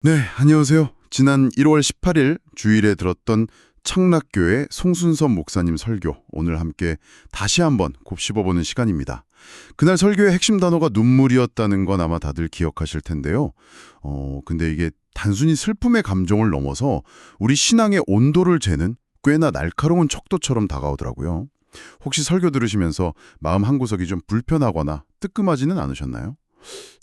네, 안녕하세요. 지난 1월 18일 주일에 들었던 창락교회 송순섭 목사님 설교, 오늘 함께 다시 한번 곱씹어보는 시간입니다. 그날 설교의 핵심 단어가 눈물이었다는 건 아마 다들 기억하실 텐데요. 근데 이게 단순히 슬픔의 감정을 넘어서 우리 신앙의 온도를 재는 꽤나 날카로운 척도처럼 다가오더라고요. 혹시 설교 들으시면서 마음 한구석이 좀 불편하거나 뜨끔하지는 않으셨나요?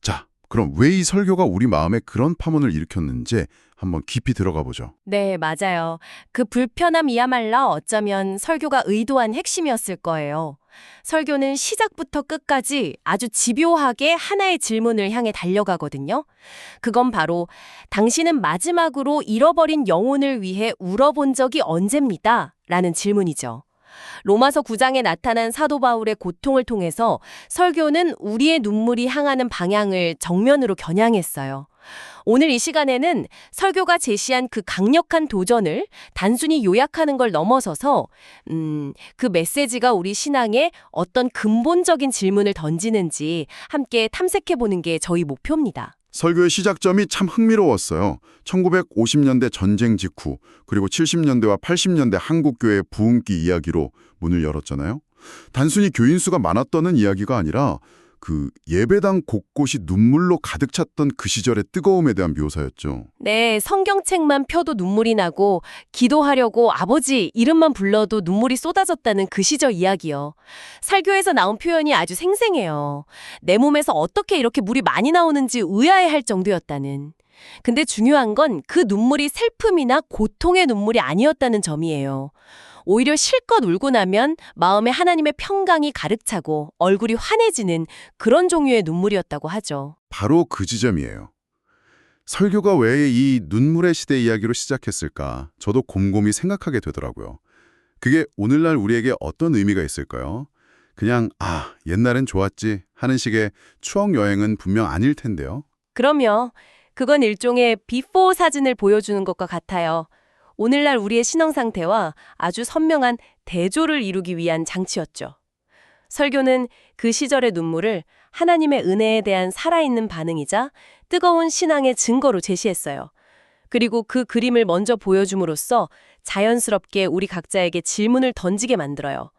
자, 그럼 왜 이 설교가 우리 마음에 그런 파문을 일으켰는지 한번 깊이 들어가 보죠. 네, 맞아요. 그 불편함이야말로 어쩌면 설교가 의도한 핵심이었을 거예요. 설교는 시작부터 끝까지 아주 집요하게 하나의 질문을 향해 달려가거든요. 그건 바로 당신은 마지막으로 잃어버린 영혼을 위해 울어본 적이 언제입니다? 라는 질문이죠. 로마서 9장에 나타난 사도 바울의 고통을 통해서 설교는 우리의 눈물이 향하는 방향을 정면으로 겨냥했어요. 오늘 이 시간에는 설교가 제시한 그 강력한 도전을 단순히 요약하는 걸 넘어서서 그 메시지가 우리 신앙에 어떤 근본적인 질문을 던지는지 함께 탐색해보는 게 저희 목표입니다. 설교의 시작점이 참 흥미로웠어요. 1950년대 전쟁 직후, 그리고 70년대와 80년대 한국교회의 부흥기 이야기로 문을 열었잖아요. 단순히 교인 수가 많았다는 이야기가 아니라 그 예배당 곳곳이 눈물로 가득 찼던 그 시절의 뜨거움에 대한 묘사였죠. 네, 성경책만 펴도 눈물이 나고 기도하려고 아버지 이름만 불러도 눈물이 쏟아졌다는 그 시절 이야기요. 설교에서 나온 표현이 아주 생생해요. 내 몸에서 어떻게 이렇게 물이 많이 나오는지 의아해할 정도였다는. 근데 중요한 건 그 눈물이 슬픔이나 고통의 눈물이 아니었다는 점이에요. 오히려 실컷 울고 나면 마음에 하나님의 평강이 가득 차고 얼굴이 환해지는 그런 종류의 눈물이었다고 하죠. 바로 그 지점이에요. 설교가 왜 이 눈물의 시대 이야기로 시작했을까? 저도 곰곰이 생각하게 되더라고요. 그게 오늘날 우리에게 어떤 의미가 있을까요? 그냥 옛날엔 좋았지 하는 식의 추억 여행은 분명 아닐 텐데요. 그럼요. 그건 일종의 비포 사진을 보여주는 것과 같아요. 오늘날 우리의 신앙 상태와 아주 선명한 대조를 이루기 위한 장치였죠. 설교는 그 시절의 눈물을 하나님의 은혜에 대한 살아있는 반응이자 뜨거운 신앙의 증거로 제시했어요. 그리고 그 그림을 먼저 보여줌으로써 자연스럽게 우리 각자에게 질문을 던지게 만들어요.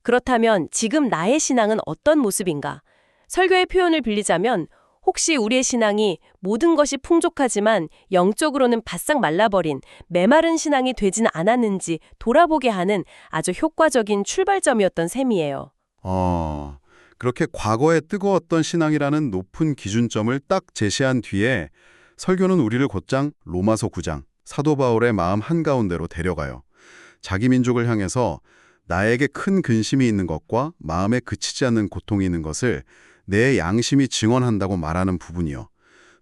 그렇다면 지금 나의 신앙은 어떤 모습인가? 설교의 표현을 빌리자면 혹시 우리의 신앙이 모든 것이 풍족하지만 영적으로는 바싹 말라버린 메마른 신앙이 되진 않았는지 돌아보게 하는 아주 효과적인 출발점이었던 셈이에요. 그렇게 과거에 뜨거웠던 신앙이라는 높은 기준점을 딱 제시한 뒤에 설교는 우리를 곧장 로마서 9장, 사도 바울의 마음 한가운데로 데려가요. 자기 민족을 향해서 나에게 큰 근심이 있는 것과 마음에 그치지 않는 고통이 있는 것을 내 양심이 증언한다고 말하는 부분이요.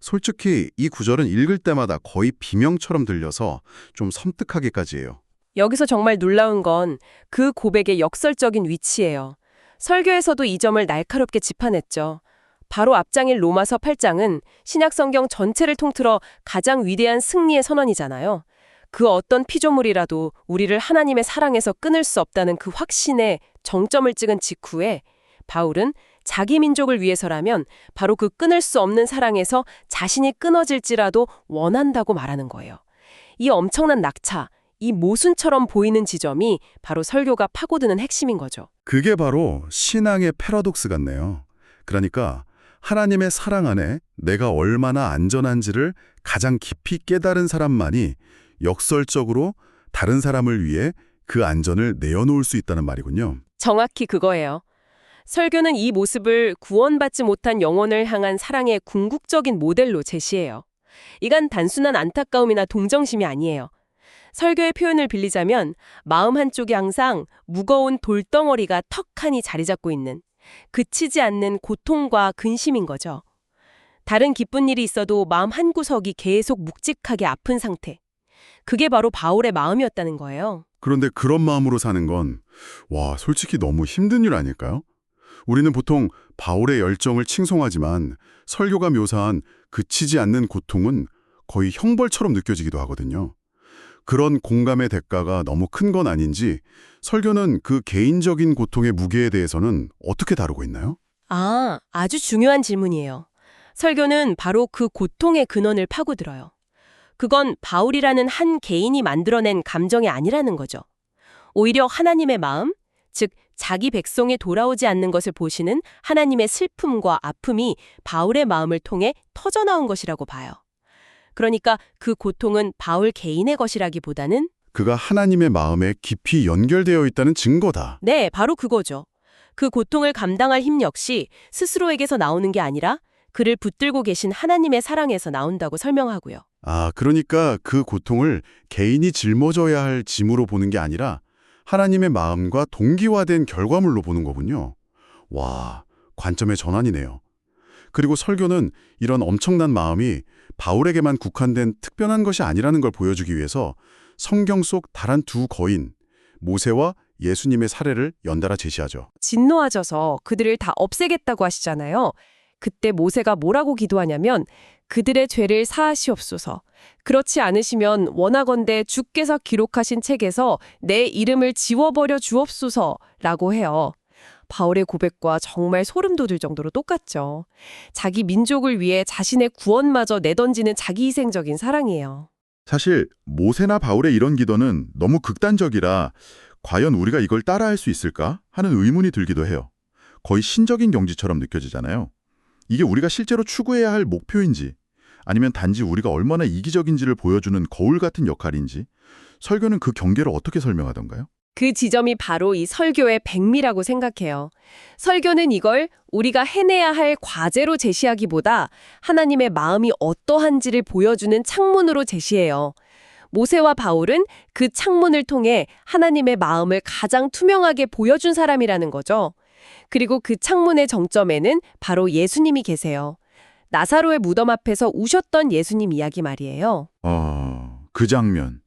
솔직히 이 구절은 읽을 때마다 거의 비명처럼 들려서 좀 섬뜩하기까지 해요. 여기서 정말 놀라운 건 그 고백의 역설적인 위치예요. 설교에서도 이 점을 날카롭게 짚어냈죠. 바로 앞장인 로마서 8장은 신약 성경 전체를 통틀어 가장 위대한 승리의 선언이잖아요. 그 어떤 피조물이라도 우리를 하나님의 사랑에서 끊을 수 없다는 그 확신에 정점을 찍은 직후에 바울은 자기 민족을 위해서라면 바로 그 끊을 수 없는 사랑에서 자신이 끊어질지라도 원한다고 말하는 거예요. 이 엄청난 낙차, 이 모순처럼 보이는 지점이 바로 설교가 파고드는 핵심인 거죠. 그게 바로 신앙의 패러독스 같네요. 그러니까 하나님의 사랑 안에 내가 얼마나 안전한지를 가장 깊이 깨달은 사람만이 역설적으로 다른 사람을 위해 그 안전을 내어놓을 수 있다는 말이군요. 정확히 그거예요. 설교는 이 모습을 구원받지 못한 영혼을 향한 사랑의 궁극적인 모델로 제시해요. 이건 단순한 안타까움이나 동정심이 아니에요. 설교의 표현을 빌리자면 마음 한쪽에 항상 무거운 돌덩어리가 턱하니 자리 잡고 있는 그치지 않는 고통과 근심인 거죠. 다른 기쁜 일이 있어도 마음 한구석이 계속 묵직하게 아픈 상태. 그게 바로 바울의 마음이었다는 거예요. 그런데 그런 마음으로 사는 건 솔직히 너무 힘든 일 아닐까요? 우리는 보통 바울의 열정을 칭송하지만 설교가 묘사한 그치지 않는 고통은 거의 형벌처럼 느껴지기도 하거든요. 그런 공감의 대가가 너무 큰 건 아닌지 설교는 그 개인적인 고통의 무게에 대해서는 어떻게 다루고 있나요? 아주 중요한 질문이에요. 설교는 바로 그 고통의 근원을 파고들어요. 그건 바울이라는 한 개인이 만들어낸 감정이 아니라는 거죠. 오히려 하나님의 마음, 즉 자기 백성에 돌아오지 않는 것을 보시는 하나님의 슬픔과 아픔이 바울의 마음을 통해 터져나온 것이라고 봐요. 그러니까 그 고통은 바울 개인의 것이라기보다는 그가 하나님의 마음에 깊이 연결되어 있다는 증거다. 네, 바로 그거죠. 그 고통을 감당할 힘 역시 스스로에게서 나오는 게 아니라 그를 붙들고 계신 하나님의 사랑에서 나온다고 설명하고요. 아, 그러니까 그 고통을 개인이 짊어져야 할 짐으로 보는 게 아니라 하나님의 마음과 동기화된 결과물로 보는 거군요. 와, 관점의 전환이네요. 그리고 설교는 이런 엄청난 마음이 바울에게만 국한된 특별한 것이 아니라는 걸 보여주기 위해서 성경 속 단 한 두 거인, 모세와 예수님의 사례를 연달아 제시하죠. 진노하셔서 그들을 다 없애겠다고 하시잖아요. 그때 모세가 뭐라고 기도하냐면 그들의 죄를 사하시옵소서. 그렇지 않으시면 원하건대 주께서 기록하신 책에서 내 이름을 지워버려 주옵소서라고 해요. 바울의 고백과 정말 소름 돋을 정도로 똑같죠. 자기 민족을 위해 자신의 구원마저 내던지는 자기 희생적인 사랑이에요. 사실 모세나 바울의 이런 기도는 너무 극단적이라 과연 우리가 이걸 따라할 수 있을까 하는 의문이 들기도 해요. 거의 신적인 경지처럼 느껴지잖아요. 이게 우리가 실제로 추구해야 할 목표인지 아니면 단지 우리가 얼마나 이기적인지를 보여주는 거울 같은 역할인지 설교는 그 경계를 어떻게 설명하던가요? 그 지점이 바로 이 설교의 백미라고 생각해요. 설교는 이걸 우리가 해내야 할 과제로 제시하기보다 하나님의 마음이 어떠한지를 보여주는 창문으로 제시해요. 모세와 바울은 그 창문을 통해 하나님의 마음을 가장 투명하게 보여준 사람이라는 거죠. 그리고 그 창문의 정점에는 바로 예수님이 계세요. 나사로의 무덤 앞에서 우셨던 예수님 이야기 말이에요. 그 장면.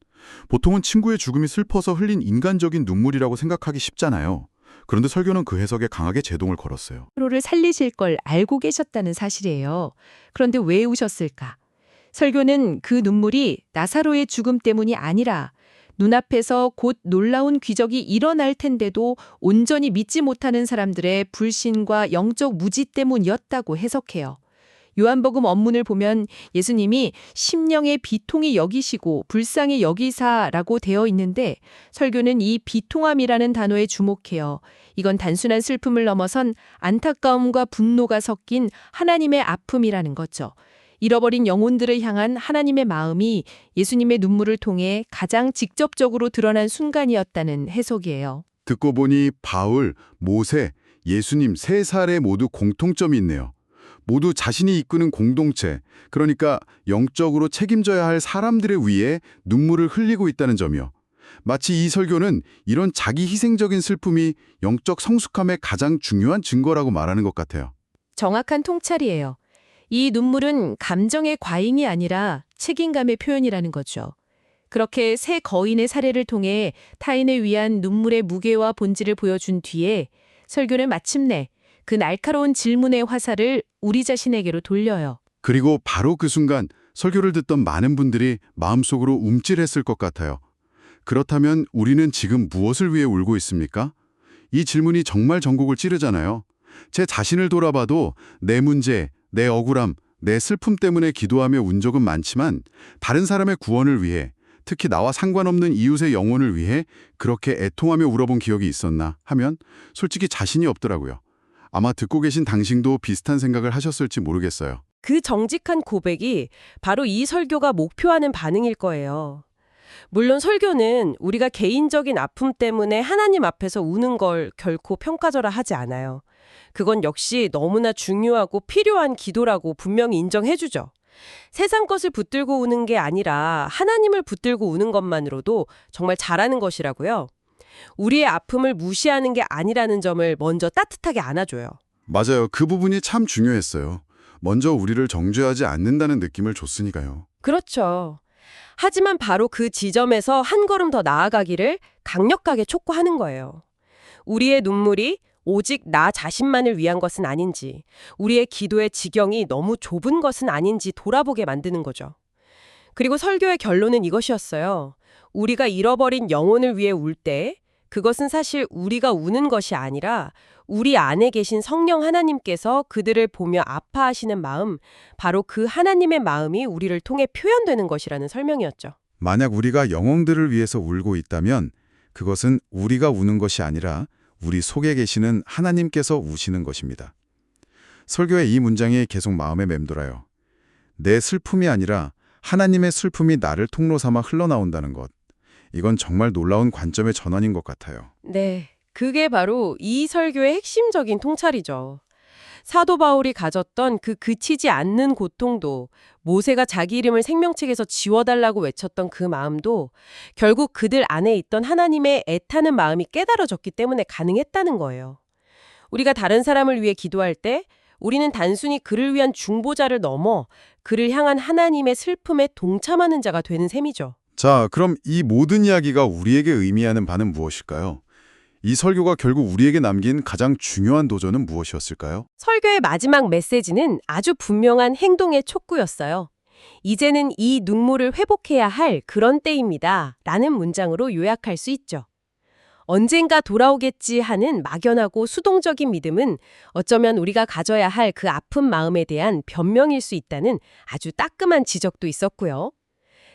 보통은 친구의 죽음이 슬퍼서 흘린 인간적인 눈물이라고 생각하기 쉽잖아요. 그런데 설교는 그 해석에 강하게 제동을 걸었어요. 서로를 살리실 걸 알고 계셨다는 사실이에요. 그런데 왜 우셨을까? 설교는 그 눈물이 나사로의 죽음 때문이 아니라 눈앞에서 곧 놀라운 기적이 일어날 텐데도 온전히 믿지 못하는 사람들의 불신과 영적 무지 때문이었다고 해석해요. 요한복음 원문을 보면 예수님이 심령의 비통이 여기시고 불쌍히 여기사라고 되어 있는데 설교는 이 비통함이라는 단어에 주목해요. 이건 단순한 슬픔을 넘어선 안타까움과 분노가 섞인 하나님의 아픔이라는 거죠. 잃어버린 영혼들을 향한 하나님의 마음이 예수님의 눈물을 통해 가장 직접적으로 드러난 순간이었다는 해석이에요. 듣고 보니 바울, 모세, 예수님 세 사례 모두 공통점이 있네요. 모두 자신이 이끄는 공동체, 그러니까 영적으로 책임져야 할 사람들의 위에 눈물을 흘리고 있다는 점이요. 마치 이 설교는 이런 자기 희생적인 슬픔이 영적 성숙함의 가장 중요한 증거라고 말하는 것 같아요. 정확한 통찰이에요. 이 눈물은 감정의 과잉이 아니라 책임감의 표현이라는 거죠. 그렇게 세 거인의 사례를 통해 타인을 위한 눈물의 무게와 본질을 보여준 뒤에 설교는 마침내 그 날카로운 질문의 화살을 우리 자신에게로 돌려요. 그리고 바로 그 순간 설교를 듣던 많은 분들이 마음속으로 움찔했을 것 같아요. 그렇다면 우리는 지금 무엇을 위해 울고 있습니까? 이 질문이 정말 전곡을 찌르잖아요. 제 자신을 돌아봐도 내 문제, 내 억울함, 내 슬픔 때문에 기도하며 운 적은 많지만 다른 사람의 구원을 위해, 특히 나와 상관없는 이웃의 영혼을 위해 그렇게 애통하며 울어본 기억이 있었나 하면 솔직히 자신이 없더라고요. 아마 듣고 계신 당신도 비슷한 생각을 하셨을지 모르겠어요. 그 정직한 고백이 바로 이 설교가 목표하는 반응일 거예요. 물론 설교는 우리가 개인적인 아픔 때문에 하나님 앞에서 우는 걸 결코 평가절하 하지 않아요. 그건 역시 너무나 중요하고 필요한 기도라고 분명히 인정해주죠. 세상 것을 붙들고 우는 게 아니라 하나님을 붙들고 우는 것만으로도 정말 잘하는 것이라고요. 우리의 아픔을 무시하는 게 아니라는 점을 먼저 따뜻하게 안아줘요. 맞아요. 그 부분이 참 중요했어요. 먼저 우리를 정죄하지 않는다는 느낌을 줬으니까요. 그렇죠. 하지만 바로 그 지점에서 한 걸음 더 나아가기를 강력하게 촉구하는 거예요. 우리의 눈물이 오직 나 자신만을 위한 것은 아닌지, 우리의 기도의 지경이 너무 좁은 것은 아닌지 돌아보게 만드는 거죠. 그리고 설교의 결론은 이것이었어요. 우리가 잃어버린 영혼을 위해 울 때 그것은 사실 우리가 우는 것이 아니라 우리 안에 계신 성령 하나님께서 그들을 보며 아파하시는 마음, 바로 그 하나님의 마음이 우리를 통해 표현되는 것이라는 설명이었죠. 만약 우리가 영혼들을 위해서 울고 있다면 그것은 우리가 우는 것이 아니라 우리 속에 계시는 하나님께서 우시는 것입니다. 설교의 이 문장이 계속 마음에 맴돌아요. 내 슬픔이 아니라 하나님의 슬픔이 나를 통로 삼아 흘러나온다는 것. 이건 정말 놀라운 관점의 전환인 것 같아요. 네, 그게 바로 이 설교의 핵심적인 통찰이죠. 사도 바울이 가졌던 그 그치지 않는 고통도, 모세가 자기 이름을 생명책에서 지워달라고 외쳤던 그 마음도 결국 그들 안에 있던 하나님의 애타는 마음이 깨달아졌기 때문에 가능했다는 거예요. 우리가 다른 사람을 위해 기도할 때 우리는 단순히 그를 위한 중보자를 넘어 그를 향한 하나님의 슬픔에 동참하는 자가 되는 셈이죠. 자, 그럼 이 모든 이야기가 우리에게 의미하는 바는 무엇일까요? 이 설교가 결국 우리에게 남긴 가장 중요한 도전은 무엇이었을까요? 설교의 마지막 메시지는 아주 분명한 행동의 촉구였어요. 이제는 이 눈물을 회복해야 할 그런 때입니다. 라는 문장으로 요약할 수 있죠. 언젠가 돌아오겠지 하는 막연하고 수동적인 믿음은 어쩌면 우리가 가져야 할 그 아픈 마음에 대한 변명일 수 있다는 아주 따끔한 지적도 있었고요.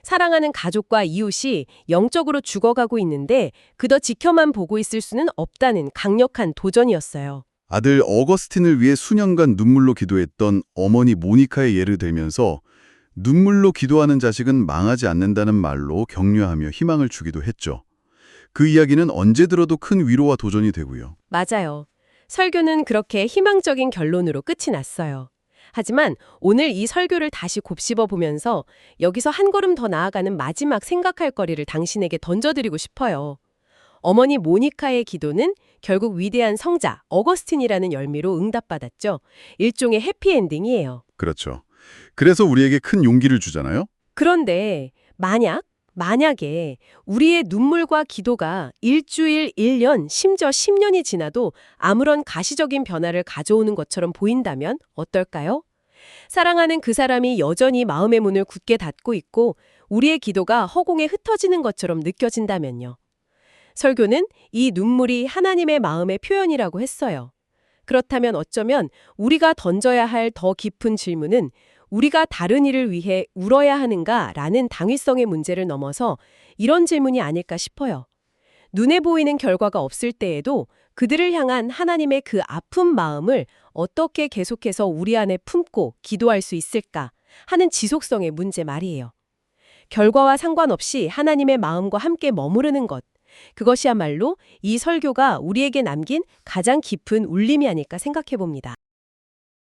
사랑하는 가족과 이웃이 영적으로 죽어가고 있는데 그저 지켜만 보고 있을 수는 없다는 강력한 도전이었어요. 아들 어거스틴을 위해 수년간 눈물로 기도했던 어머니 모니카의 예를 들면서 눈물로 기도하는 자식은 망하지 않는다는 말로 격려하며 희망을 주기도 했죠. 그 이야기는 언제 들어도 큰 위로와 도전이 되고요. 맞아요. 설교는 그렇게 희망적인 결론으로 끝이 났어요. 하지만 오늘 이 설교를 다시 곱씹어 보면서 여기서 한 걸음 더 나아가는 마지막 생각할 거리를 당신에게 던져드리고 싶어요. 어머니 모니카의 기도는 결국 위대한 성자 어거스틴이라는 열매로 응답받았죠. 일종의 해피엔딩이에요. 그렇죠. 그래서 우리에게 큰 용기를 주잖아요. 그런데 만약에 우리의 눈물과 기도가 일주일, 1년, 심지어 10년이 지나도 아무런 가시적인 변화를 가져오는 것처럼 보인다면 어떨까요? 사랑하는 그 사람이 여전히 마음의 문을 굳게 닫고 있고 우리의 기도가 허공에 흩어지는 것처럼 느껴진다면요. 설교는 이 눈물이 하나님의 마음의 표현이라고 했어요. 그렇다면 어쩌면 우리가 던져야 할 더 깊은 질문은 우리가 다른 이를 위해 울어야 하는가라는 당위성의 문제를 넘어서 이런 질문이 아닐까 싶어요. 눈에 보이는 결과가 없을 때에도 그들을 향한 하나님의 그 아픈 마음을 어떻게 계속해서 우리 안에 품고 기도할 수 있을까 하는 지속성의 문제 말이에요. 결과와 상관없이 하나님의 마음과 함께 머무르는 것, 그것이야말로 이 설교가 우리에게 남긴 가장 깊은 울림이 아닐까 생각해 봅니다.